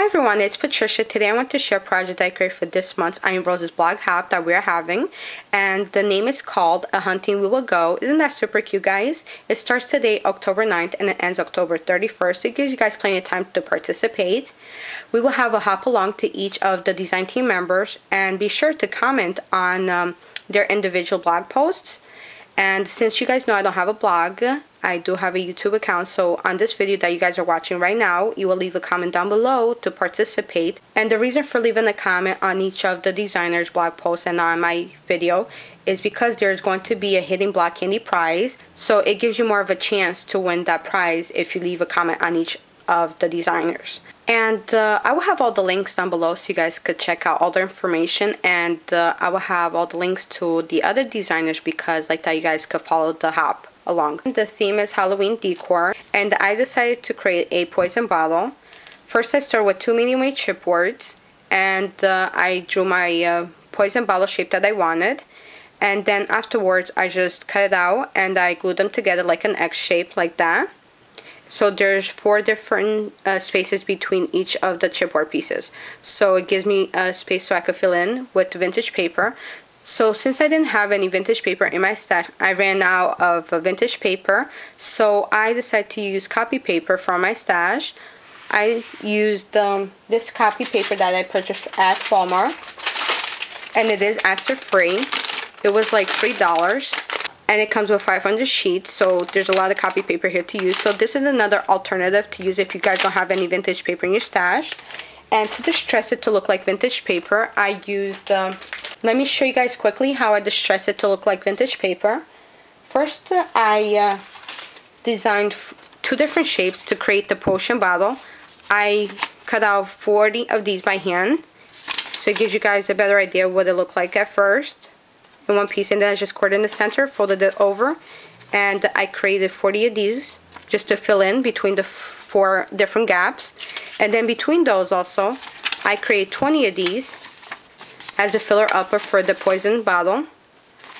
Hi everyone, it's Patricia. Today I want to share a project I created for this month's I Am Rose's blog hop that we're having, and the name is called A Hunting We Will Go. Isn't that super cute, guys? It starts today, October 9th, and it ends October 31st, so it gives you guys plenty of time to participate. We will have a hop along to each of the design team members, and be sure to comment on their individual blog posts. And since you guys know I don't have a blog, I do have a YouTube account, so on this video that you guys are watching right now, you will leave a comment down below to participate. And the reason for leaving a comment on each of the designers' blog posts and on my video is because there's going to be a hidden block candy prize, so it gives you more of a chance to win that prize if you leave a comment on each of the designers. And I will have all the links down below so you guys could check out all the information, and I will have all the links to the other designers because like that you guys could follow the hop along. The theme is Halloween decor, and I decided to create a poison bottle. First I started with 2 medium weight chipboards, and I drew my poison bottle shape that I wanted, and then afterwards I just cut it out and I glued them together like an X shape like that. So there's 4 different spaces between each of the chipboard pieces. So it gives me a space so I could fill in with vintage paper. So since I didn't have any vintage paper in my stash, I ran out of vintage paper. So I decided to use copy paper from my stash. I used this copy paper that I purchased at Walmart. And it is acid free. It was like $3. And it comes with 500 sheets, so there's a lot of copy paper here to use. So this is another alternative to use if you guys don't have any vintage paper in your stash. And to distress it to look like vintage paper, I used, let me show you guys quickly how I distress it to look like vintage paper. First, I designed 2 different shapes to create the potion bottle. I cut out 40 of these by hand, so it gives you guys a better idea of what it looked like at first. In one piece, and then I just scored in the center, folded it over, and I created 40 of these just to fill in between the 4 different gaps. And then between those also I create 20 of these as a filler upper for the poison bottle.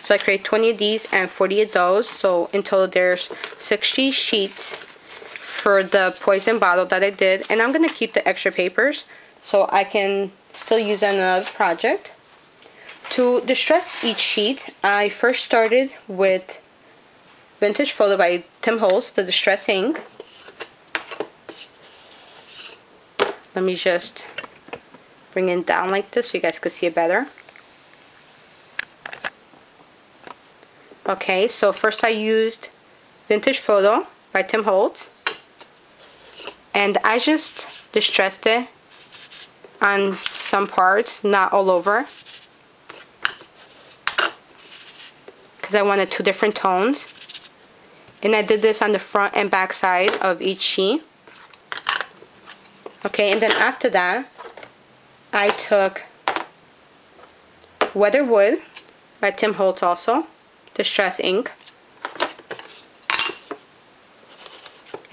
So I create 20 of these and 40 of those, so in total there's 60 sheets for the poison bottle that I did. And I'm gonna keep the extra papers so I can still use another project. To distress each sheet, I first started with Vintage Photo by Tim Holtz, the distress ink. Let me just bring it down like this so you guys can see it better. Okay, so first I used Vintage Photo by Tim Holtz, and I just distressed it on some parts, not all over, I wanted 2 different tones, and I did this on the front and back side of each sheet. Okay, and then after that I took Weatherwood by Tim Holtz, also distress ink,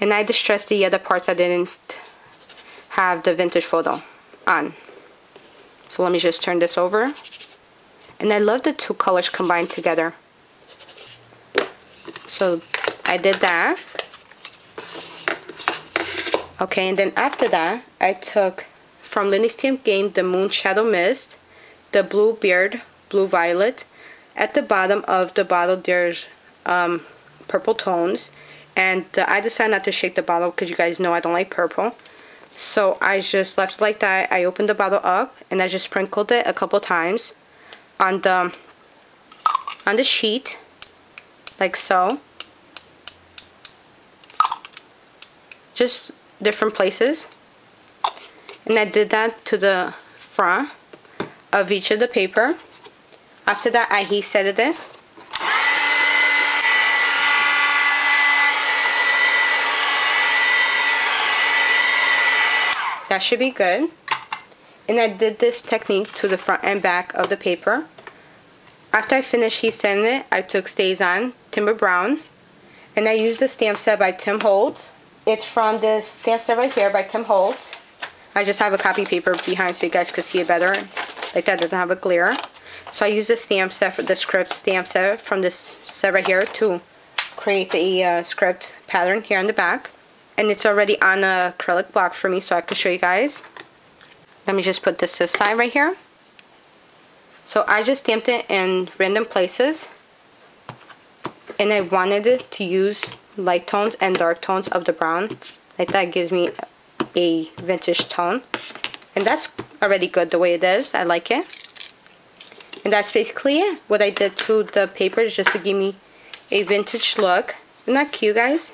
and I distressed the other parts that didn't have the Vintage Photo on. So let me just turn this over, and I love the 2 colors combined together. So I did that. Okay, and then after that I took from Lindy's Stamp Game the Moon Shadow Mist, the Blue Beard, Blue Violet. At the bottom of the bottle there's purple tones, and I decided not to shake the bottle because you guys know I don't like purple. So I just left it like that. I opened the bottle up and I just sprinkled it a couple times on the sheet, like so. Just different places, and I did that to the front of each of the paper. After that I heat setted it. That should be good. And I did this technique to the front and back of the paper. After I finished heat setting it, I took Stays On Timber Brown, and I used the stamp set by Tim Holtz. It's from this stamp set right here by Tim Holtz. I just have a copy paper behind so you guys could see it better. Like that, doesn't have a glare. So I used the stamp set, for the script stamp set from this set right here to create the script pattern here on the back. And it's already on a acrylic block for me so I can show you guys. Let me just put this to the side right here. So I just stamped it in random places, and I wanted it to use light tones and dark tones of the brown. Like that gives me a vintage tone, and that's already good the way it is. I like it. And that's basically it. What I did to the paper is just to give me a vintage look. Isn't that cute, guys?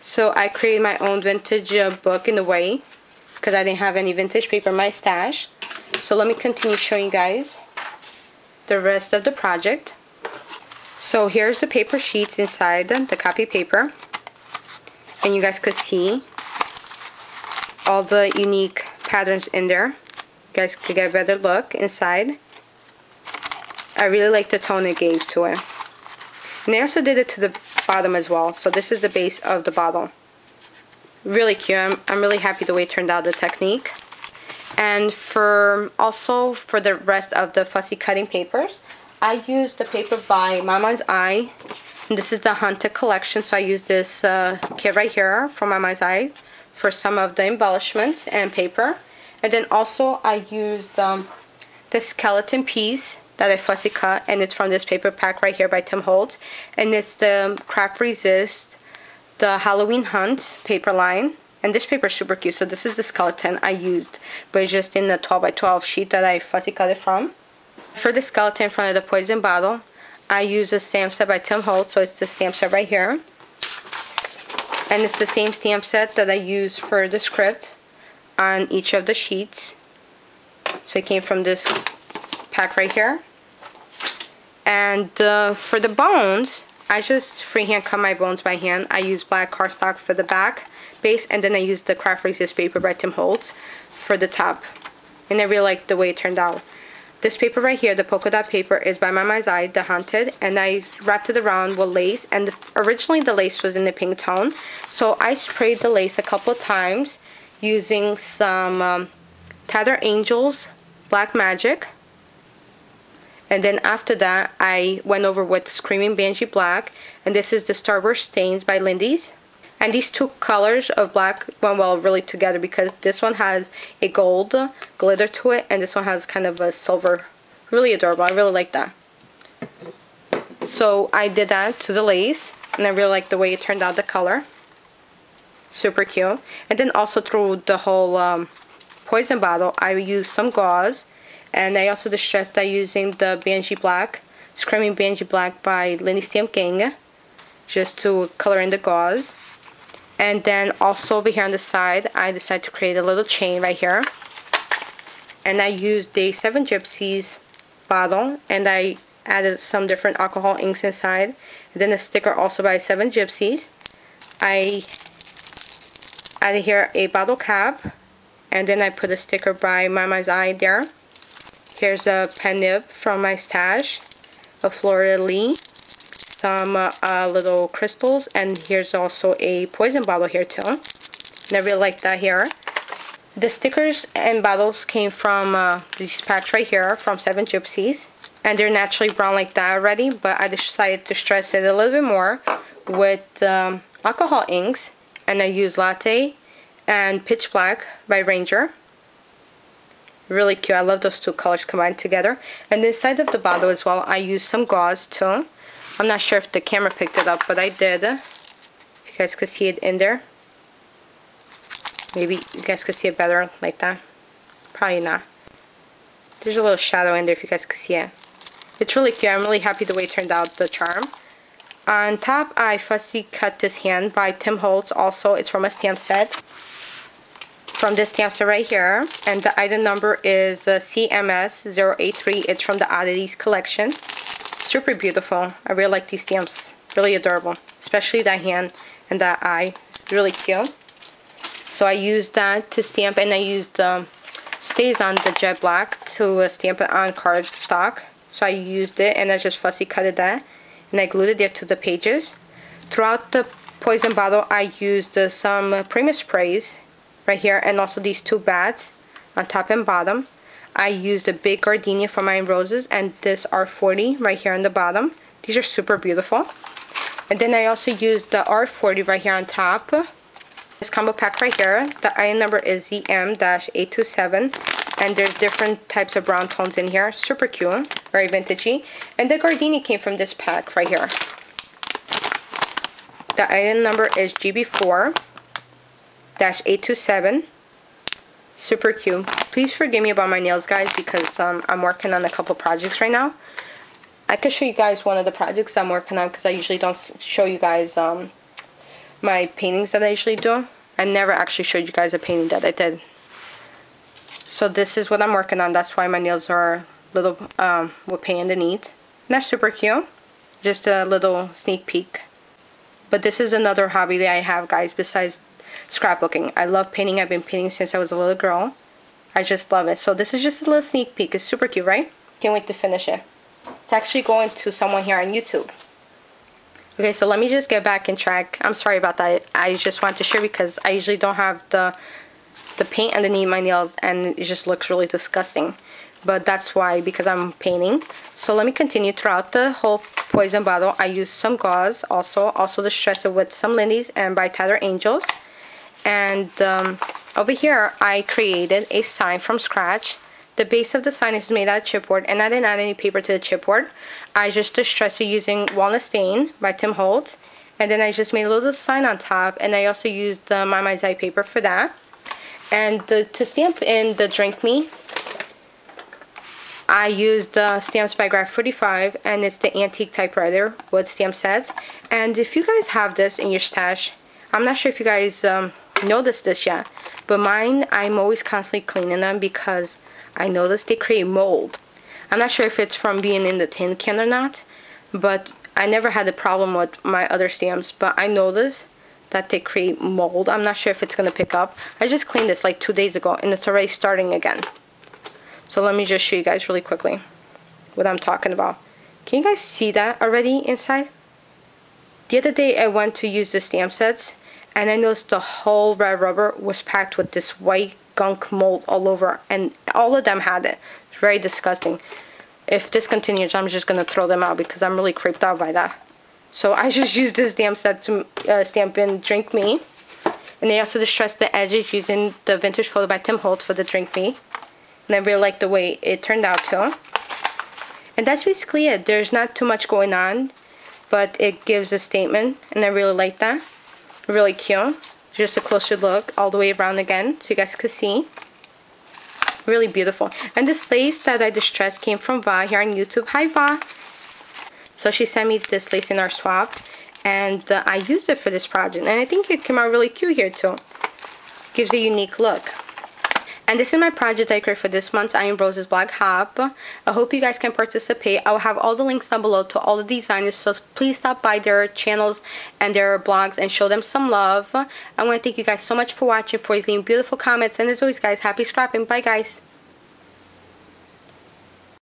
So I created my own vintage book in a way, because I didn't have any vintage paper in my stash. So let me continue showing you guys the rest of the project. So here's the paper sheets inside the copy paper, and you guys could see all the unique patterns in there. You guys could get a better look inside. I really like the tone it gave to it. And I also did it to the bottom as well. So this is the base of the bottle. Really cute. I'm really happy the way it turned out, the technique. And also for the rest of the fussy cutting papers, I used the paper by Mama's Eye. And this is the Haunted collection. So I used this kit right here from Mama's Eye for some of the embellishments and paper. And then also I used the skeleton piece that I fussy cut, and it's from this paper pack right here by Tim Holtz, and it's the Craft Resist, the Halloween Hunt paper line. And this paper is super cute. So this is the skeleton I used, but it's just in the 12 by 12 sheet that I fussy cut it from. For the skeleton in front of the poison bottle, I used a stamp set by Tim Holtz, so it's the stamp set right here, and it's the same stamp set that I used for the script on each of the sheets. So it came from this pack right here. And for the bones, I just freehand cut my bones by hand. I used black cardstock for the back base, and then I used the Craft Resist paper by Tim Holtz for the top. And I really like the way it turned out. This paper right here, the polka dot paper, is by Mama's Eye, the Haunted, and I wrapped it around with lace, and originally the lace was in the pink tone. So I sprayed the lace a couple of times using some Tattered Angels Black Magic. And then after that, I went over with Screaming Banshee Black, and this is the Starburst Stains by Lindy's. And these two colors of black went well really together, because this one has a gold glitter to it, and this one has kind of a silver. Really adorable. I really like that. So I did that to the lace, and I really like the way it turned out, the color. Super cute. And then also through the whole poison bottle, I used some gauze. And I also distressed that using the Banshee Black, Screaming Banshee Black by Lindy Stamp Gang, just to color in the gauze. And then also over here on the side, I decided to create a little chain right here. And I used a 7 Gypsies bottle, and I added some different alcohol inks inside. And then a sticker also by 7 Gypsies. I added here a bottle cap, and then I put a sticker by Mama's Eye there. Here's a pen nib from my stash, a fleur-de-lis, some little crystals, and here's also a poison bottle here too. And I really like that here. The stickers and bottles came from these packs right here from 7 Gypsies, and they're naturally brown like that already, but I decided to stress it a little bit more with alcohol inks, and I used Latte and Pitch Black by Ranger. Really cute. I love those two colors combined together. And inside of the bottle as well, I used some gauze too. I'm not sure if the camera picked it up, but I did. If you guys could see it in there. Maybe you guys could see it better like that. Probably not. There's a little shadow in there if you guys could see it. It's really cute. I'm really happy the way it turned out, the charm. On top, I fussy cut this hand by Tim Holtz. Also, it's from a stamp set. From this stamp set right here, and the item number is CMS083. It's from the Oddities collection. Super beautiful. I really like these stamps. Really adorable, especially that hand and that eye. Really cute. So I used that to stamp, and I used stays on the jet black to stamp it on cardstock. So I used it, and I just fussy cutted that, and I glued it there to the pages. Throughout the poison bottle, I used some Prima sprays right here, and also these two bats on top and bottom. I used a big gardenia for my roses, and this R40 right here on the bottom. These are super beautiful. And then I also used the R40 right here on top This combo pack right here, the item number is ZM-827, and there's different types of brown tones in here. Super cute, very vintagey. And the Gardini came from this pack right here. The item number is GB4-827. Super cute. Please forgive me about my nails, guys, because I'm working on a couple projects right now. I could show you guys one of the projects I'm working on because I usually don't show you guys my paintings that I usually do. I never actually showed you guys a painting that I did. So this is what I'm working on. That's why my nails are a little with paint underneath. And that's super cute. Just a little sneak peek. But this is another hobby that I have, guys, besides scrapbooking. I love painting. I've been painting since I was a little girl. I just love it. So this is just a little sneak peek. It's super cute, right? Can't wait to finish it. It's actually going to someone here on YouTube. Okay, so let me just get back in track. I'm sorry about that. I just wanted to share because I usually don't have the paint underneath my nails and it just looks really disgusting. But that's why, because I'm painting. So let me continue. Throughout the whole poison bottle, I used some gauze, also distress it with some lilies and by Tattered Angels. And over here, I created a sign from scratch. The base of the sign is made out of chipboard, and I didn't add any paper to the chipboard. I just distressed it using Walnut Stain by Tim Holtz. And then I just made a little sign on top, and I also used My Mind's Eye paper for that. And to stamp in the Drink Me, I used stamps by Graph 45, and it's the antique typewriter wood stamp set. And if you guys have this in your stash, I'm not sure if you guys noticed this yet, but mine, I'm always constantly cleaning them because I noticed they create mold. I'm not sure if it's from being in the tin can or not, but I never had a problem with my other stamps, but I noticed that they create mold. I'm not sure if it's going to pick up. I just cleaned this like 2 days ago, and it's already starting again. So let me just show you guys really quickly what I'm talking about. Can you guys see that already inside? The other day I went to use the stamp sets, and I noticed the whole red rubber was packed with this white gunk mold all over, and all of them had it. It's very disgusting. If this continues, I'm just going to throw them out because I'm really creeped out by that. So I just used this stamp set to stamp in Drink Me. And I also distressed the edges using the Vintage Photo by Tim Holtz for the Drink Me. And I really like the way it turned out too. And that's basically it. There's not too much going on, but it gives a statement, and I really like that. Really cute. Just a closer look all the way around again so you guys can see. Really beautiful. And this lace that I distressed came from Va here on YouTube. Hi Va! So she sent me this lace in our swap, and I used it for this project, and I think it came out really cute here too. Gives a unique look. And this is my project I created for this month's I Am Rose's blog hop. I hope you guys can participate. I will have all the links down below to all the designers, so please stop by their channels and their blogs and show them some love. I want to thank you guys so much for watching, for leaving beautiful comments, and as always guys, happy scrapping. Bye guys.